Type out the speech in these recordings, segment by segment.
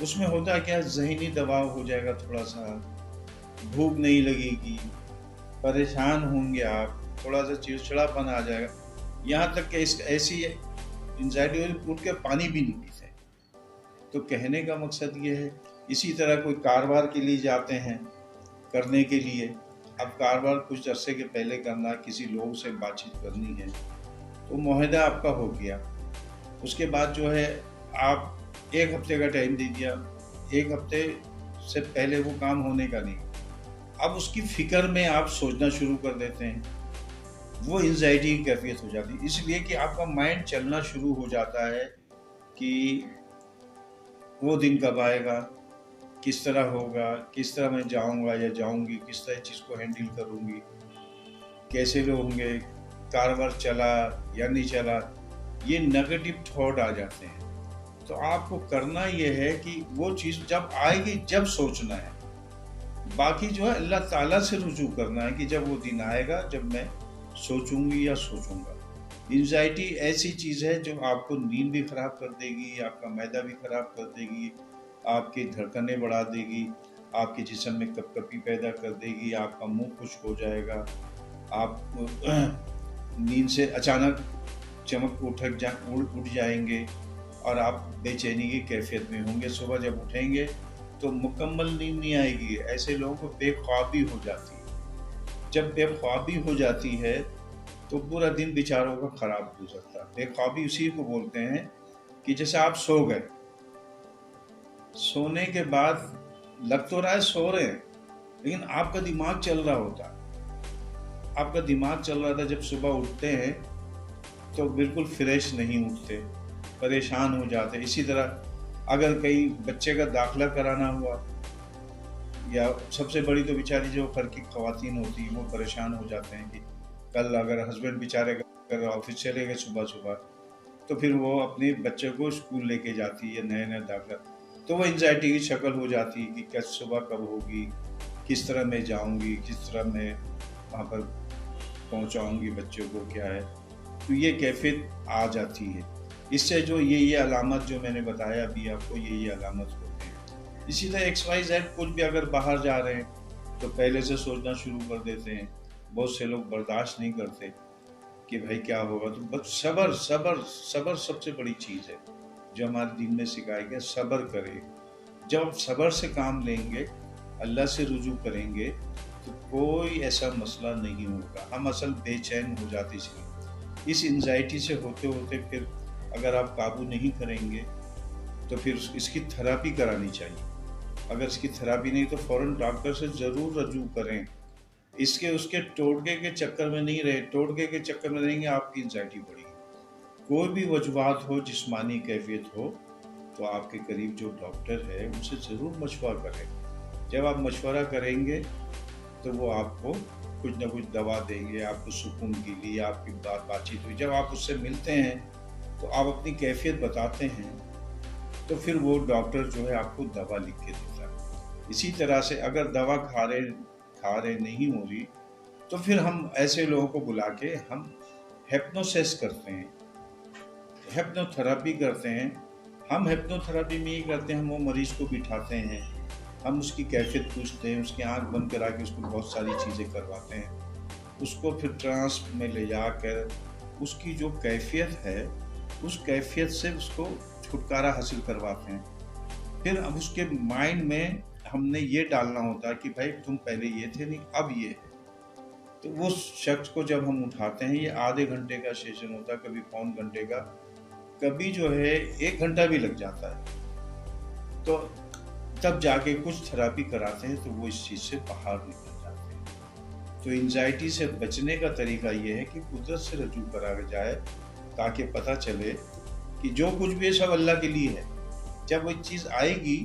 اس میں ہوتا کیا، ذہنی دباؤ ہو جائے گا، تھوڑا سا بھوک نہیں لگے گی، پریشان ہوں گے آپ، تھوڑا سا چڑچڑاپن آ جائے گا، یہاں تک کہ ایسی انزائٹی اٹھ کے پانی بھی نہیں پیتے۔ تو کہنے کا مقصد یہ ہے، اسی طرح کوئی کاروبار کے لیے جاتے ہیں کرنے کے لیے، اب کاروبار کچھ عرصے کے پہلے کرنا، کسی لوگ سے بات چیت کرنی ہے، تو معاہدہ آپ کا ہو گیا، اس کے بعد جو ہے آپ ایک ہفتے کا ٹائم دے دیا، ایک ہفتے سے پہلے وہ کام ہونے کا نہیں، اب اس کی فکر میں آپ سوچنا شروع کر دیتے ہیں، وہ انزائٹی کی کیفیت ہو جاتی ہے، اس لیے کہ آپ کا مائنڈ چلنا شروع ہو جاتا ہے کہ وہ دن کب آئے گا، کس طرح ہوگا، کس طرح میں جاؤں گا یا جاؤں گی، کس طرح چیز کو ہینڈل کروں گی، کیسے لوگ ہوں گے، کاروبار چلا یا نہیں چلا، یہ نیگیٹو تھاٹ آ جاتے ہیں۔ تو آپ کو کرنا یہ ہے کہ وہ چیز جب آئے گی جب سوچنا ہے، باقی جو ہے اللہ تعالیٰ سے رجوع کرنا ہے کہ جب وہ دن آئے گا جب میں سوچوں گی یا سوچوں گا۔ انزائٹی ایسی چیز ہے جو آپ کو نیند بھی خراب کر دے گی، آپ کا معدہ بھی خراب کر دے گی، آپ کی دھڑکنیں بڑھا دے گی، آپ کے جسم میں کپ کپی پیدا کر دے گی، آپ کا منہ خشک ہو جائے گا، آپ نیند سے اچانک چمک اٹھ جائیں گے اور آپ بے چینی کی کیفیت میں ہوں گے، صبح جب اٹھیں گے تو مکمل نیند نہیں آئے گی، ایسے لوگوں کو بے خوابی ہو جاتی ہے۔ جب بے خوابی ہو جاتی ہے تو پورا دن بیچاروں کا خراب گزرتا ہے۔ بے خوابی اسی کو بولتے ہیں کہ جیسے آپ سو گئے، سونے کے بعد لگ تو رہا ہے سو رہے ہیں لیکن آپ کا دماغ چل رہا ہوتا ہے، آپ کا دماغ چل رہا تھا، جب صبح اٹھتے ہیں تو بالکل فریش نہیں اٹھتے، پریشان ہو جاتے۔ اسی طرح اگر کئی بچے کا داخلہ کرانا ہوا، یا سب سے بڑی تو بیچاری جو گھر کی خواتین ہوتی ہیں وہ پریشان ہو جاتے ہیں کہ کل اگر ہسبینڈ بیچارے اگر آفس چلے گئے صبح تو پھر وہ اپنے بچے کو اسکول لے کے جاتی ہے، نئے داخلہ، تو وہ انزائٹی کی شکل ہو جاتی ہے کہ کیا صبح کب ہوگی، کس طرح میں جاؤں گی، کس طرح میں وہاں پر پہنچاؤں گی بچوں کو، کیا ہے، تو یہ کیفیت آ جاتی ہے۔ اس سے جو یہ علامت جو میں نے بتایا ابھی آپ کو، یہ علامت ہوتے ہیں۔ اسی طرح ایکس وائی زیڈ کچھ بھی اگر باہر جا رہے ہیں تو پہلے سے سوچنا شروع کر دیتے ہیں، بہت سے لوگ برداشت نہیں کرتے کہ بھائی کیا ہوگا، تو بس صبر سب سے بڑی چیز ہے جو ہمارے دین میں سکھایا گیا، صبر کرے۔ جب صبر سے کام لیں گے، اللہ سے رجوع کریں گے تو کوئی ایسا مسئلہ نہیں ہوگا۔ ہم اصل بے چین ہو جاتے اس انزائٹی سے ہوتے پھر اگر آپ قابو نہیں کریں گے تو پھر اس کی تھراپی کرانی چاہیے۔ اگر اس کی تھراپی نہیں تو فوراً ڈاکٹر سے ضرور رجوع کریں۔ اس کے ٹوٹکے کے چکر میں نہیں رہے، ٹوٹکے کے چکر میں رہیں گے آپ کی انزائٹی بڑھے گی۔ کوئی بھی وجوہات ہو، جسمانی کیفیت ہو، تو آپ کے قریب جو ڈاکٹر ہے ان سے ضرور مشورہ کریں۔ جب آپ مشورہ کریں گے تو وہ آپ کو کچھ نہ کچھ دوا دیں گے، آپ کو سکون کے لیے، آپ کی بات چیت ہوئی، جب آپ اس سے ملتے ہیں تو آپ اپنی کیفیت بتاتے ہیں تو پھر وہ ڈاکٹر جو ہے آپ کو دوا لکھ کے دیتا ہے۔ اسی طرح سے اگر دوا کھا رہے نہیں ہو رہی تو پھر ہم ایسے لوگوں کو بلا کے ہم ہپنوسس کرتے ہیں، ہپنو تھراپی کرتے ہیں۔ ہم ہپنو تھراپی میں یہ کرتے ہیں، ہم وہ مریض کو بٹھاتے ہیں، ہم اس کی کیفیت پوچھتے ہیں، اس کی آنکھ بند کرا کے اس کو بہت ساری چیزیں کرواتے ہیں، اس کو پھر ٹرانس میں لے جا کر اس کی جو کیفیت ہے اس کیفیت سے اس کو چھٹکارا حاصل کرواتے ہیں۔ پھر اب اس کے مائنڈ میں ہم نے یہ ڈالنا ہوتا ہے کہ بھائی تم پہلے یہ تھے نہیں، اب یہ ہے۔ تو اس شخص کو جب ہم اٹھاتے ہیں، یہ آدھے گھنٹے کا سیشن ہوتا ہے، کبھی پون گھنٹے کا، کبھی جو ہے 1 گھنٹہ بھی لگ جاتا ہے، تو تب جا کے کچھ تھراپی کراتے ہیں تو وہ اس چیز سے باہر نکل جاتے ہیں۔ تو انزائٹی سے بچنے کا طریقہ یہ ہے کہ قدرت سے رجوع کرا جائے تاکہ پتہ چلے کہ جو کچھ بھی سب اللہ کے لیے ہے۔ جب وہ چیز آئے گی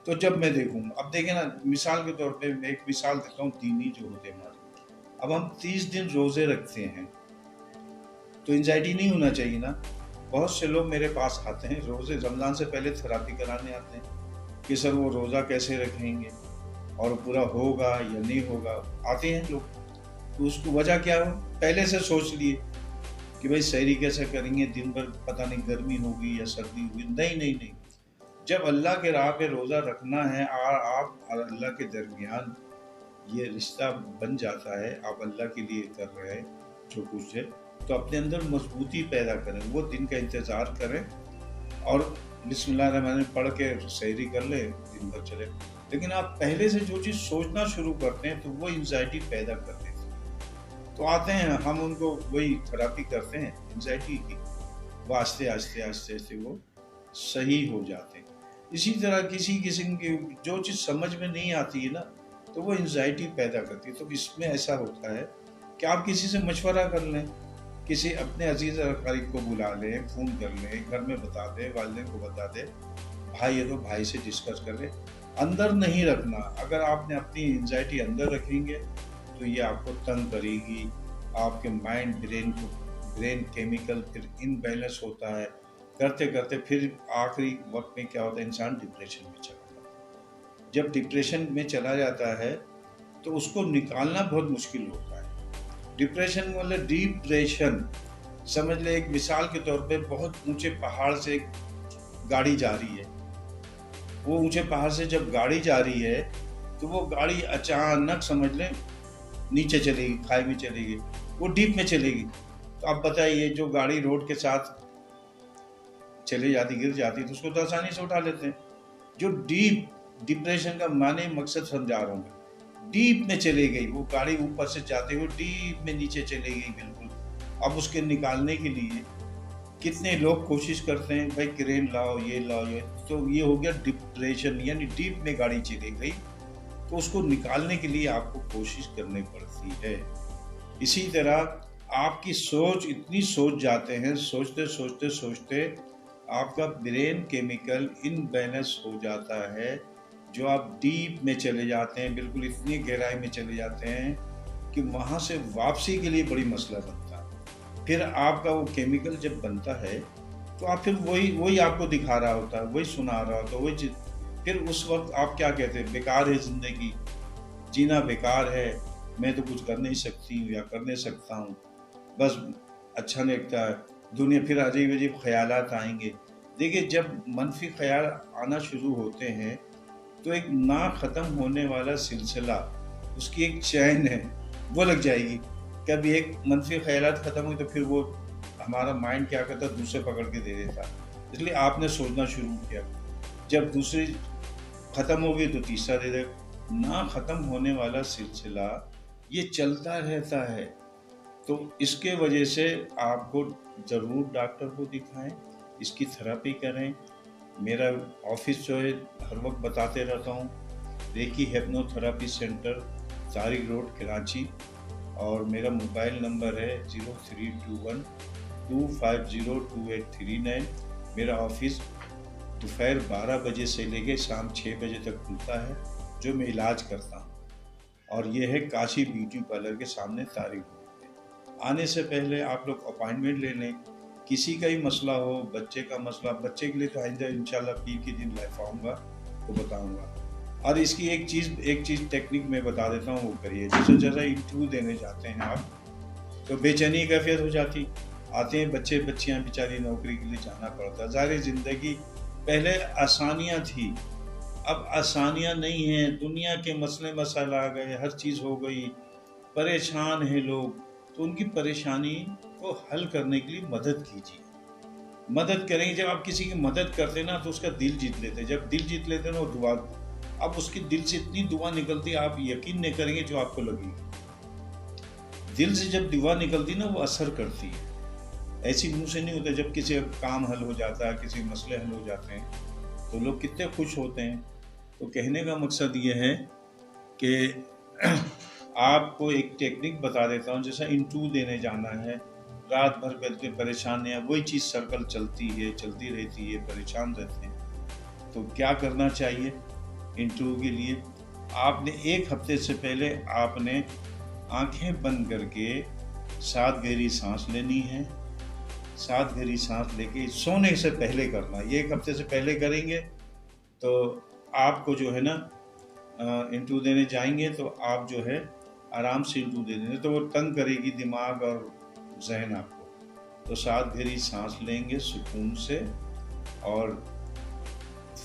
تو جب میں دیکھوں گا، اب دیکھیں نا، مثال کے طور پہ میں ایک مثال دیتا ہوں، دینی جو ہوتے ہیں ہمارے، اب ہم 30 دن روزے رکھتے ہیں تو انزائٹی نہیں ہونا چاہیے نا۔ بہت سے لوگ میرے پاس آتے ہیں روزے رمضان سے پہلے تھراپی کرانے آتے ہیں کہ سر وہ روزہ کیسے رکھیں گے اور پورا ہوگا یا نہیں ہوگا، آتے ہیں لوگ، تو اس کو وجہ کیا ہو، پہلے سے سوچ لیے کہ بھائی سحری کیسے کریں گے، دن بھر پتہ نہیں گرمی ہوگی یا سردی ہوگی، نہیں، جب اللہ کے راہ پہ روزہ رکھنا ہے اور آپ اور اللہ کے درمیان یہ رشتہ بن جاتا ہے، آپ اللہ کے لیے کر رہے ہیں جو کچھ ہے، تو اپنے اندر مضبوطی پیدا کریں، وہ دن کا انتظار کریں اور بسم اللہ الرحمن الرحیم پڑھ کے سحری کر لیں، دن بھر چلے۔ لیکن آپ پہلے سے جو چیز سوچنا شروع کرتے ہیں تو وہ انزائٹی پیدا کر دیتی ہے، تو آتے ہیں ہم ان کو وہی تھراپی کرتے ہیں انزائٹی کی، وہ آہستہ آہستہ آہستہ آہستہ وہ صحیح ہو جاتے ہیں۔ اسی طرح کسی قسم کی جو چیز سمجھ میں نہیں آتی ہے نا تو وہ انزائٹی پیدا کرتی ہے، تو اس میں ایسا ہوتا ہے کہ آپ کسی سے مشورہ کر لیں، کسی اپنے عزیز اور قریب کو بلا لیں، فون کر لیں، گھر میں بتا دیں، والدین کو بتا دیں، بھائی ہے تو بھائی سے ڈسکس کر لیں، اندر نہیں رکھنا۔ اگر آپ نے اپنی انزائٹی اندر رکھیں گے تو یہ آپ کو تنگ کرے گی، آپ کے مائنڈ برین کیمیکل پھر انبیلنس ہوتا ہے، کرتے کرتے پھر آخری وقت میں کیا ہوتا ہے، انسان ڈپریشن میں چلا جاتا ہے۔ جب ڈپریشن میں چلا جاتا ہے تو اس کو نکالنا بہت مشکل ہوتا ہے۔ ڈپریشن مطلب ڈپریشن سمجھ لے، ایک مثال کے طور پہ بہت اونچے پہاڑ سے ایک گاڑی جا رہی ہے، وہ اونچے پہاڑ سے جب گاڑی جا رہی ہے تو وہ گاڑی اچانک سمجھ لیں نیچے چلے گی، کھائی میں چلے گی، وہ ڈیپ میں چلے گی۔ تو اب بتائیے جو گاڑی روڈ کے ساتھ چلے جاتی گر جاتی تو اس کو تو آسانی سے اٹھا لیتے ہیں۔ جو ڈپریشن کا معنی مقصد سمجھا رہا ہوں میں، ڈیپ میں چلے گئی وہ گاڑی، اوپر سے جاتے ہوئے ڈیپ میں نیچے چلے گئی بالکل۔ اب اس کے نکالنے کے لیے کتنے لوگ کوشش کرتے ہیں، بھائی کرین لاؤ، یہ لاؤ، یہ، تو یہ ہو گیا ڈپریشن، یعنی ڈیپ میں گاڑی چلی گئی، تو اس کو نکالنے کے لیے آپ کو کوشش کرنی پڑتی ہے۔ اسی طرح آپ کی سوچ، اتنی سوچ جاتے ہیں، سوچتے سوچتے سوچتے آپ کا برین کیمیکل انبیلنس ہو جاتا ہے، جو آپ ڈیپ میں چلے جاتے ہیں، بالکل اتنی گہرائی میں چلے جاتے ہیں کہ وہاں سے واپسی کے لیے بڑی مسئلہ بنتا ہے۔ پھر آپ کا وہ کیمیکل جب بنتا ہے تو آپ پھر وہی آپ کو دکھا رہا ہوتا ہے، وہی سنا رہا ہوتا ہے، وہی چیز۔ پھر اس وقت آپ کیا کہتے ہیں، بیکار ہے زندگی، جینا بیکار ہے، میں تو کچھ کر نہیں سکتی ہوں یا کر نہیں سکتا ہوں، بس اچھا نہیں لگتا ہے دنیا۔ پھر عجیب عجیب خیالات آئیں گے۔ دیکھیے جب منفی خیال آنا شروع ہوتے ہیں تو ایک نہ ختم ہونے والا سلسلہ، اس کی ایک چین ہے، وہ لگ جائے گی۔ کبھی ایک منفی خیالات ختم ہوئی تو پھر وہ ہمارا مائنڈ کیا کرتا، دوسرے پکڑ کے دے دیتا۔ اس لیے آپ نے سوچنا شروع کیا، جب دوسری ختم ہوگی تو تیسرا دے دے۔ نہ ختم ہونے والا سلسلہ یہ چلتا رہتا ہے، تو اس کے وجہ سے آپ کو ضرور ڈاکٹر کو دکھائیں، اس کی تھراپی کریں۔ میرا آفس جو ہے ہر وقت بتاتے رہتا ہوں، Reiki hypnotherapy centre, Tariq road, Karachi, اور میرا موبائل نمبر ہے 0321-250-2839۔ میرا آفس دوپہر 12 بجے سے لے کے شام 6 بجے تک کھلتا ہے، جو میں علاج کرتا ہوں، اور یہ ہے کاشی بیوٹی پارلر کے سامنے طارق روڈ پہ۔ آنے سے پہلے آپ لوگ اپائنٹمنٹ لے لیں، کسی کا ہی مسئلہ ہو، بچے کا مسئلہ، بچے کے لیے تو آئندہ انشاءاللہ پیر کے دن لائف آؤں گا تو بتاؤں گا۔ اور اس کی ایک چیز ٹیکنیک میں بتا دیتا ہوں، وہ کریے۔ جیسے انٹرویو دینے جاتے ہیں آپ تو بے چینی کیفیت ہو جاتی، آتے ہیں بچے بچیاں بیچاری، نوکری کے لیے جانا پڑتا، ظاہر زندگی پہلے آسانیاں تھی، اب آسانیاں نہیں ہیں، دنیا کے مسئلے مسائل آ گئے، ہر چیز ہو گئی، پریشان ہیں لوگ، تو ان کی پریشانی کو حل کرنے کے لیے مدد کیجیے، مدد کریں گے۔ جب آپ کسی کی مدد کرتے نا تو اس کا دل جیت لیتے، جب دل جیت لیتے نا وہ دعا، اب اس کے دل سے اتنی دعا نکلتی، آپ یقین نہیں کریں گے جو آپ کو لگے گی۔ دل سے جب دعا نکلتی نا وہ اثر کرتی ہے، ایسی منہ سے نہیں ہوتا۔ جب کسی کام حل ہو جاتا ہے، کسی مسئلے حل ہو جاتے ہیں تو لوگ کتنے خوش ہوتے ہیں۔ تو کہنے کا مقصد یہ ہے کہ آپ کو ایک ٹیکنیک بتا دیتا ہوں، جیسا انٹرویو دینے جانا ہے، رات بھر بیٹھے پریشان ہیں، وہی چیز سرکل چلتی رہتی ہے، پریشان رہتے ہیں، تو کیا کرنا چاہیے انٹرویو کے لیے؟ آپ نے ایک ہفتے سے پہلے آپ نے آنکھیں بند کر کے 7 گہری سانس لینی ہے، 7 گہری سانس لے کے سونے سے پہلے کرنا، یہ ایک ہفتے سے پہلے کریں گے تو آپ کو جو ہے نا انٹرویو دینے جائیں گے تو آپ جو ہے آرام سے انٹرویو دے دیں گے، تو وہ تنگ کرے گی دماغ اور ذہن آپ کو۔ تو 7 گہری سانس لیں گے سکون سے، اور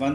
1